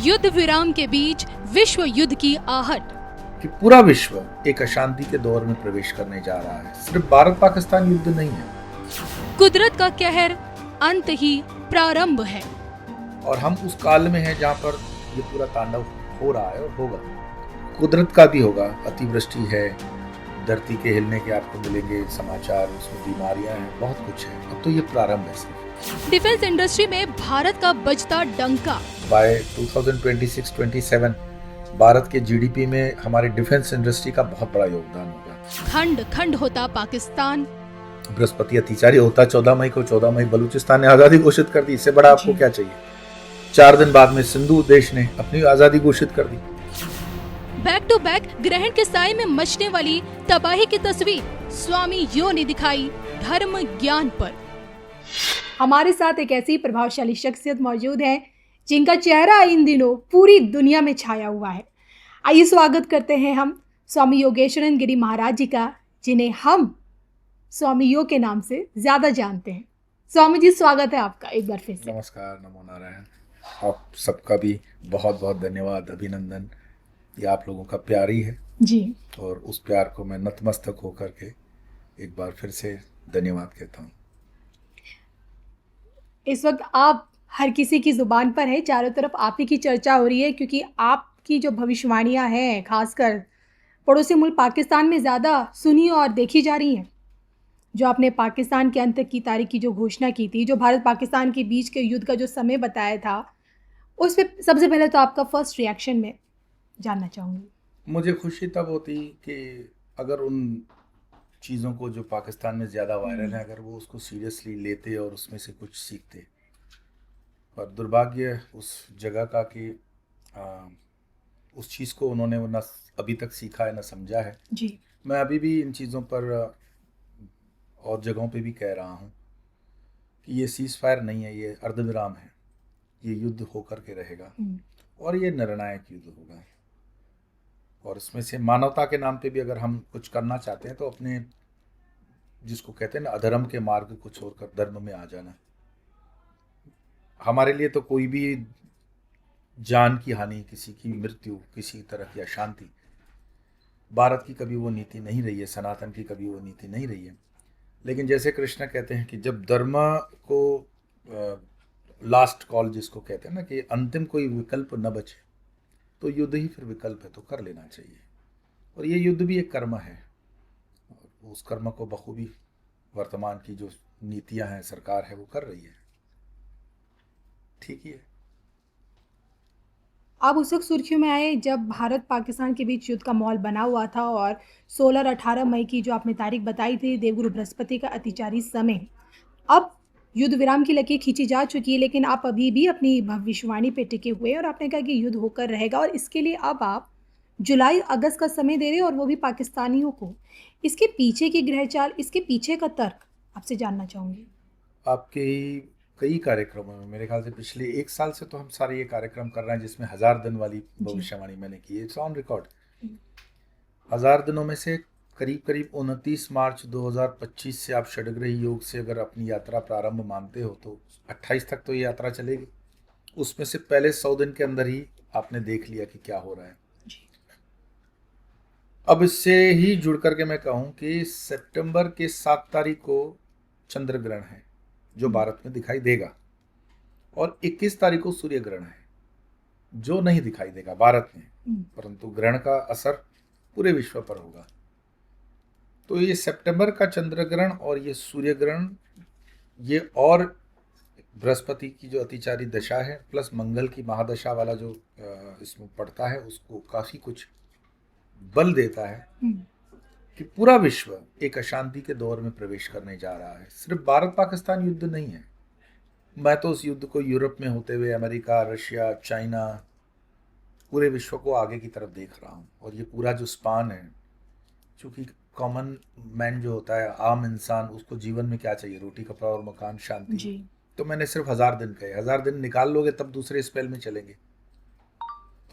युद्ध विराम के बीच विश्व युद्ध की आहट। कि पूरा विश्व एक अशांति के दौर में प्रवेश करने जा रहा है। सिर्फ भारत पाकिस्तान युद्ध नहीं है, कुदरत का कहर अंत ही प्रारंभ है। और हम उस काल में हैं जहाँ पर ये पूरा तांडव हो रहा है और होगा। कुदरत का भी होगा, अतिवृष्टि है, धरती के हिलने के आपको मिलेंगे समाचार, उसमें बीमारियां हैं, बहुत कुछ है। अब तो ये प्रारंभ है सिर्फ। डिफेंस इंडस्ट्री में भारत का बजता डंका। बाय 2026-27 भारत के जीडीपी में हमारे डिफेंस इंडस्ट्री का बहुत बड़ा योगदान होगा। खंड खंड होता पाकिस्तान। बृहस्पति अतिचारी होता 14 मई को। 14 मई बलूचिस्तान ने आजादी घोषित कर दी। इससे बड़ा आपको क्या चाहिए। 4 दिन बाद में सिंधु देश ने अपनी आजादी घोषित कर दी। बैक टू बैक ग्रहण के साए में मचने वाली तबाही की तस्वीर स्वामी यो ने दिखाई धर्म ज्ञान पर। हमारे साथ एक ऐसी प्रभावशाली शख्सियत मौजूद है जिनका चेहरा इन दिनों पूरी दुनिया में छाया हुआ है। आइए स्वागत करते हैं हम स्वामी योगेश्वरन गिरी महाराज जी का, जिन्हें हम स्वामी योग के नाम से ज्यादा जानते हैं। स्वामी जी, स्वागत है आपका एक बार फिर से। नमस्कार, नमो नारायण। आप सबका भी बहुत बहुत धन्यवाद, अभिनंदन। ये आप लोगों का प्यार ही है जी, और उस प्यार को मैं नतमस्तक होकर के एक बार फिर से धन्यवाद कहता हूँ। इस वक्त आप हर किसी की जुबान पर है, चारों तरफ आप ही की चर्चा हो रही है, क्योंकि आपकी जो भविष्यवाणियां हैं खासकर पड़ोसी मुल्क पाकिस्तान में ज़्यादा सुनी और देखी जा रही हैं। जो आपने पाकिस्तान के अंत की तारीख की जो घोषणा की थी, जो भारत पाकिस्तान के बीच के युद्ध का जो समय बताया था, उस पर सबसे पहले तो आपका फर्स्ट रिएक्शन में जानना चाहूँगी। मुझे खुशी तब होती कि अगर उन चीज़ों को जो पाकिस्तान में ज़्यादा वायरल है, अगर वो उसको सीरियसली लेते और उसमें से कुछ सीखते। पर दुर्भाग्य उस जगह का कि उस चीज़ को उन्होंने न अभी तक सीखा है न समझा है। जी, मैं अभी भी इन चीज़ों पर और जगहों पे भी कह रहा हूँ कि ये सीज़ फायर नहीं है, ये अर्धविराम है। ये युद्ध होकर के रहेगा और ये निर्णायक युद्ध होगा। और इसमें से मानवता के नाम पे भी अगर हम कुछ करना चाहते हैं तो अपने जिसको कहते हैं ना अधर्म के मार्ग को छोड़कर धर्म में आ जाना। हमारे लिए तो कोई भी जान की हानि, किसी की मृत्यु, किसी तरह की अशांति भारत की कभी वो नीति नहीं रही है, सनातन की कभी वो नीति नहीं रही है। लेकिन जैसे कृष्ण कहते हैं कि जब धर्म को लास्ट कॉल जिसको कहते हैं ना कि अंतिम कोई विकल्प न बचे तो युद्ध ही फिर विकल्प है, तो कर लेना चाहिए। और ये युद्ध भी एक कर्म है और उस कर्म को बखूबी वर्तमान की जो नीतियां हैं, सरकार है, वो कर रही है। ठीक ही है। आप उस वक्त सुर्खियों में आए जब भारत पाकिस्तान के बीच युद्ध का माहौल बना हुआ था और 16 और 18 मई की जो आपने तारीख बताई थी, देवगुरु बृहस्पति का अतिचारी समय। अब युद्ध विराम की लकीर खींची जा चुकी है, लेकिन आप अभी भी अपनी भविष्यवाणी पे टिके हुए और आपने कहा कि युद्ध होकर रहेगा, और इसके लिए अब आप जुलाई अगस्त का समय दे रहे हैं और वो भी पाकिस्तानियों को। इसके पीछे की गृहचाल, इसके पीछे का तर्क आपसे जानना चाहूँगी। आपके कई कार्यक्रमों में, मेरे ख्याल से पिछले 1 साल से तो हम सारे ये कार्यक्रम कर रहे हैं जिसमें 1000 दिन वाली भविष्यवाणी मैंने की है। It's on record. 1000 दिनों में से करीब करीब 29 मार्च 2025 से आप षडग्रही योग से अगर अपनी यात्रा प्रारंभ मानते हो तो 28 तक तो ये यात्रा चलेगी। उसमें से पहले 100 दिन के अंदर ही आपने देख लिया कि क्या हो रहा है। अब इससे ही जुड़ करके मैं कहूँ कि सितंबर के 7 तारीख को चंद्र ग्रहण है जो भारत में दिखाई देगा, और 21 तारीख को सूर्य ग्रहण है जो नहीं दिखाई देगा भारत में, परंतु ग्रहण का असर पूरे विश्व पर होगा। तो ये सितंबर का चंद्र ग्रहण और ये सूर्य ग्रहण, ये और बृहस्पति की जो अतिचारी दशा है प्लस मंगल की महादशा वाला जो इसमें पड़ता है, उसको काफी कुछ बल देता है कि पूरा विश्व एक अशांति के दौर में प्रवेश करने जा रहा है। सिर्फ भारत पाकिस्तान युद्ध नहीं है। मैं तो उस युद्ध को यूरोप में होते हुए अमेरिका, रशिया, चाइना, पूरे विश्व को आगे की तरफ देख रहा हूँ। और ये पूरा जो स्पान है, चूँकि कॉमन मैन जो होता है, आम इंसान, उसको जीवन में क्या चाहिए? रोटी, कपड़ा और मकान, शांति। तो मैंने सिर्फ 1000 दिन कहे। 1000 दिन निकाल लोगे तब दूसरे स्पेल में चलेंगे।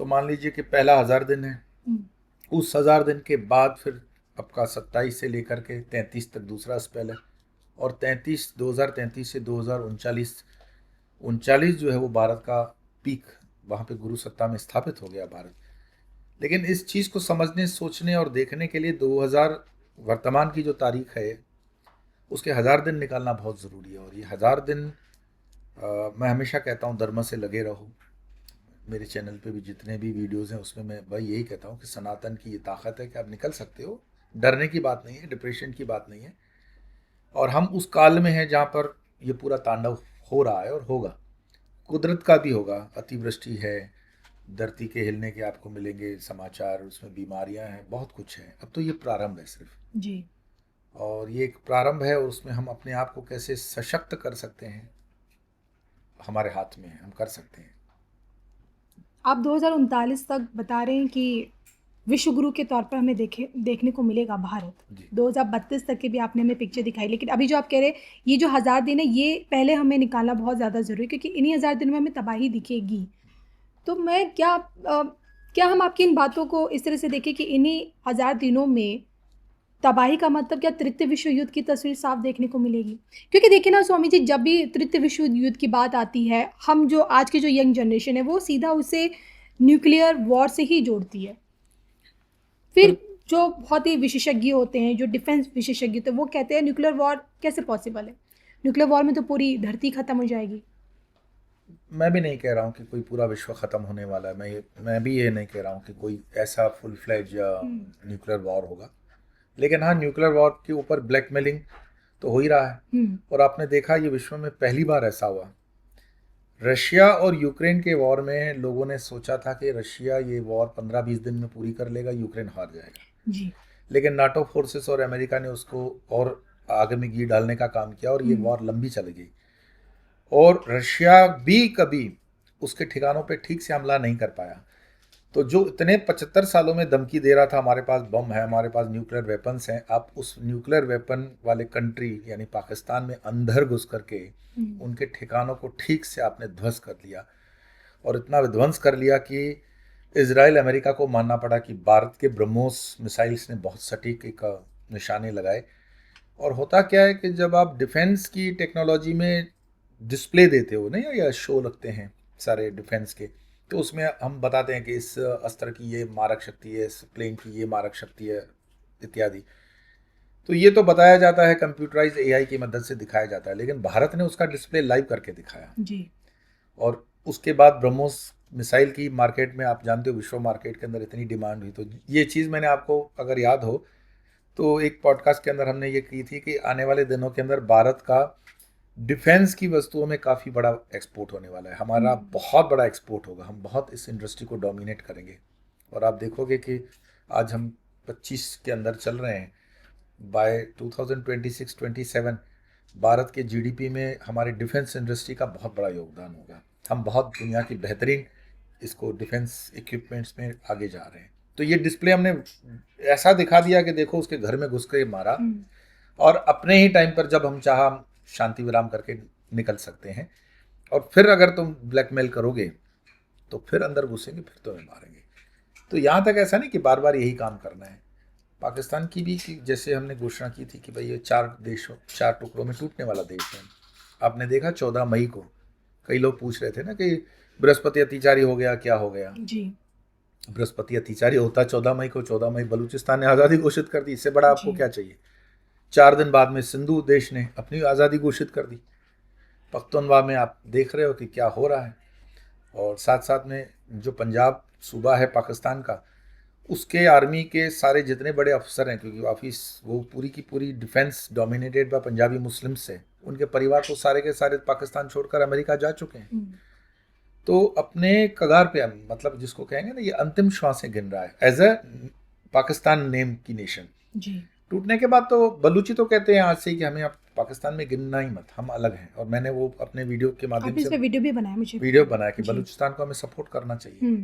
तो मान लीजिए कि पहला 1000 दिन है, उस 1000 दिन के बाद फिर आपका 27 से लेकर के 33 तक दूसरा स्पेल है, और 2033 से 2039 जो है वो भारत का पीक वहाँ पे गुरु सत्ता में स्थापित हो गया भारत। लेकिन इस चीज़ को समझने, सोचने और देखने के लिए 2000 वर्तमान की जो तारीख है उसके 1000 दिन निकालना बहुत ज़रूरी है। और ये 1000 दिन मैं हमेशा कहता हूँ धर्म से लगे रहो। मेरे चैनल पे भी जितने भी वीडियोज़ हैं उसमें मैं भाई यही कहता हूँ कि सनातन की ये ताकत है कि आप निकल सकते हो, डरने की बात नहीं है, डिप्रेशन की बात नहीं है। और हम उस काल में हैं जहाँ पर ये पूरा तांडव हो रहा है और होगा, कुदरत का भी होगा। अतिवृष्टि है, धरती के हिलने के आपको मिलेंगे समाचार, उसमें बीमारियां हैं, बहुत कुछ है। अब तो ये प्रारंभ है सिर्फ जी। और ये एक प्रारंभ है और उसमें हम अपने आप को कैसे सशक्त कर सकते हैं, हमारे हाथ में है, हम कर सकते हैं। आप 2039 तक बता रहे हैं कि विश्व गुरु के तौर पर हमें देखने को मिलेगा भारत। जी। 2032 तक की भी आपने हमें पिक्चर दिखाई, लेकिन अभी जो आप कह रहे हैं ये जो 1000 दिन है ये पहले हमें निकालना बहुत ज़्यादा ज़रूरी है, क्योंकि इन्हीं 1000 दिन में हमें तबाही दिखेगी। तो मैं क्या हम आपकी इन बातों को इस तरह से देखें कि इन्हीं 1000 दिनों में तबाही का मतलब क्या तृतीय विश्व युद्ध की तस्वीर साफ देखने को मिलेगी? क्योंकि देखिए ना स्वामी जी, जब भी तृतीय विश्व युद्ध की बात आती है, हम जो आज की जो यंग जनरेशन है वो सीधा उसे न्यूक्लियर वॉर से ही जोड़ती है। फिर जो बहुत ही विशेषज्ञ होते हैं, जो डिफेंस विशेषज्ञ होते हैं, वो कहते हैं न्यूक्लियर वॉर कैसे पॉसिबल है? न्यूक्लियर वॉर में तो पूरी धरती खत्म हो जाएगी। मैं भी नहीं कह रहा हूँ कि कोई पूरा विश्व ख़त्म होने वाला है। मैं भी ये नहीं कह रहा हूँ कि कोई ऐसा फुल फ्लेज न्यूक्लियर वॉर होगा। लेकिन हाँ, न्यूक्लियर वॉर के ऊपर ब्लैकमेलिंग तो हो ही रहा है। और आपने देखा ये विश्व में पहली बार ऐसा हुआ। रशिया और यूक्रेन के वॉर में लोगों ने सोचा था कि रशिया ये वॉर 15-20 दिन में पूरी कर लेगा, यूक्रेन हार जाएगा जी। लेकिन नाटो फोर्सेस और अमेरिका ने उसको और आगे में घी डालने का काम किया और ये वॉर लंबी चली गई। और रशिया भी कभी उसके ठिकानों पे ठीक से हमला नहीं कर पाया। तो जो इतने 75 सालों में धमकी दे रहा था हमारे पास बम है, हमारे पास न्यूक्लियर वेपन्स हैं, आप उस न्यूक्लियर वेपन वाले कंट्री यानी पाकिस्तान में अंदर घुस करके उनके ठिकानों को ठीक से आपने ध्वस्त कर लिया। और इतना विध्वंस कर लिया कि इजराइल अमेरिका को मानना पड़ा कि भारत के ब्रह्मोस मिसाइल्स ने बहुत सटीक एक निशाने लगाए। और होता क्या है कि जब आप डिफेंस की टेक्नोलॉजी में डिस्प्ले देते हो नहीं, या शो लगते हैं सारे डिफेंस के, तो उसमें हम बताते हैं कि इस अस्त्र की ये मारक शक्ति है, इस प्लेन की ये मारक शक्ति है इत्यादि। तो ये तो बताया जाता है, कंप्यूटराइज एआई की मदद से दिखाया जाता है। लेकिन भारत ने उसका डिस्प्ले लाइव करके दिखाया जी। और उसके बाद ब्रह्मोस मिसाइल की मार्केट में, आप जानते हो विश्व मार्केट के अंदर इतनी डिमांड हुई। तो ये चीज़ मैंने आपको अगर याद हो तो एक पॉडकास्ट के अंदर हमने ये की थी कि आने वाले दिनों के अंदर भारत का डिफेंस की वस्तुओं में काफ़ी बड़ा एक्सपोर्ट होने वाला है। हमारा बहुत बड़ा एक्सपोर्ट होगा, हम बहुत इस इंडस्ट्री को डोमिनेट करेंगे। और आप देखोगे कि आज हम 25 के अंदर चल रहे हैं, बाय 2026-27 भारत के जीडीपी में हमारे डिफेंस इंडस्ट्री का बहुत बड़ा योगदान होगा। हम बहुत दुनिया की बेहतरीन इसको डिफेंस इक्विपमेंट्स में आगे जा रहे हैं। तो ये डिस्प्ले हमने ऐसा दिखा दिया कि देखो उसके घर में घुस के मारा, और अपने ही टाइम पर जब हम चाहा शांति विराम करके निकल सकते हैं। और फिर अगर तुम ब्लैकमेल करोगे तो फिर अंदर घुसेंगे, फिर तुम्हें मारेंगे। तो यहाँ तक ऐसा नहीं कि बार बार यही काम करना है। पाकिस्तान की भी जैसे हमने घोषणा की थी कि भाई ये 4 टुकड़ों में टूटने वाला देश है। आपने देखा 14 मई को कई लोग पूछ रहे थे ना कि बृहस्पति अतिचारी हो गया, क्या हो गया जी। बृहस्पति अतिचारी होता 14 मई को। 14 मई बलूचिस्तान ने आज़ादी घोषित कर दी, इससे बड़ा आपको क्या चाहिए। 4 दिन बाद में सिंधु देश ने अपनी आज़ादी घोषित कर दी। पख्तूनख्वा में आप देख रहे हो कि क्या हो रहा है। और साथ साथ में जो पंजाब सूबा है पाकिस्तान का, उसके आर्मी के सारे जितने बड़े अफसर हैं, क्योंकि ऑफिस वो पूरी की पूरी defence dominated by Punjabi Muslims से, उनके परिवार तो सारे के सारे पाकिस्तान छोड़कर अमेरिका जा चुके हैं। तो अपने कगार पे, मतलब जिसको कहेंगे ना, ये अंतिम श्वासें गिन रहा है एज अ पाकिस्तान नेम की नेशन। जी। टूटने के बाद तो बलूची तो कहते हैं आज से कि हमें अब पाकिस्तान में गिनना ही मत, हम अलग हैं। और मैंने वो अपने वीडियो के माध्यम से वीडियो भी बनाया, मुझे वीडियो बनाया कि बलूचिस्तान को हमें सपोर्ट करना चाहिए।